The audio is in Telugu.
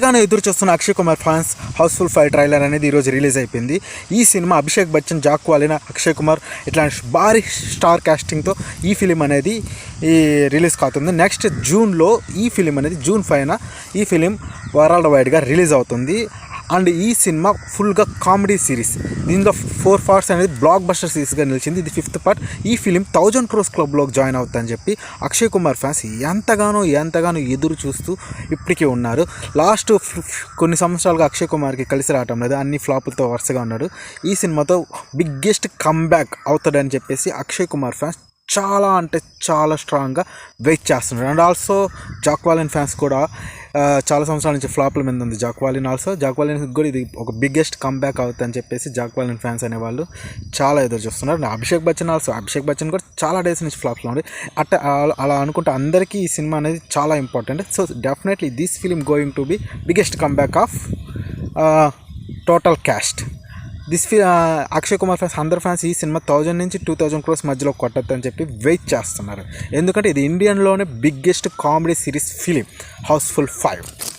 ఎంతగానో ఎదురు చూస్తున్న Akshay Kumar fans Housefull 5 trailer అనేది ఈరోజు రిలీజ్ అయిపోయింది. ఈ సినిమా అభిషేక్ బచ్చన్, జాక్వాలిన్, అక్షయ్ కుమార్ ఇట్లాంటి భారీ స్టార్ కాస్టింగ్తో ఈ ఫిలిం అనేది రిలీజ్ కావుతుంది. నెక్స్ట్ జూన్లో ఈ ఫిలిం అనేది జూన్ 5న ఈ ఫిలిం వరల్డ్ వైడ్గా రిలీజ్ అవుతుంది. అండ్ ఈ సినిమా ఫుల్గా కామెడీ సిరీస్. దీనిలో 4 పార్ట్స్ అనేది బ్లాక్ బస్టర్ సిరీస్గా నిలిచింది. ఇది 5th పార్ట్. ఈ ఫిలిం 1000 crores క్లబ్లోకి జాయిన్ అవుతుందని చెప్పి అక్షయ్ కుమార్ ఫ్యాన్స్ ఎంతగానో ఎదురు చూస్తూ ఇప్పటికీ ఉన్నారు. లాస్ట్ కొన్ని సంవత్సరాలుగా అక్షయ్ కుమార్కి కలిసి రావటం లేదు, అన్ని ఫ్లాపులతో వరుసగా ఉన్నాడు. ఈ సినిమాతో బిగ్గెస్ట్ కమ్బ్యాక్ అవుతాడని చెప్పేసి అక్షయ్ కుమార్ ఫ్యాన్స్ చాలా అంటే చాలా స్ట్రాంగ్గా వెయిట్ చేస్తున్నారు. అండ్ ఆల్సో జాక్వాలిన్ ఫ్యాన్స్ కూడా చాలా సంవత్సరాల నుంచి ఫ్లాప్ల మీద ఉంది జాక్వాలిన్ కూడా ఇది ఒక బిగ్గెస్ట్ కమ్బ్యాక్ అవుతుందని చెప్పేసి జాక్వాలిన్ ఫ్యాన్స్ అనేవాళ్ళు చాలా ఎదురు చూస్తున్నారు. అభిషేక్ బచ్చన్ కూడా చాలా డేస్ నుంచి ఫ్లాప్స్లో ఉంది. అలా అనుకుంటే అందరికీ ఈ సినిమా అనేది చాలా important. So definitely this film going to be biggest comeback of total caste. Akshay Kumar fans అందరు ఫ్యాన్స్ ఈ సినిమా 1000 నుంచి 2000 crores మధ్యలో కొట్టద్దు అని చెప్పి వెయిట్ చేస్తున్నారు. ఎందుకంటే ఇది ఇండియన్లోనే biggest comedy series film Housefull 5.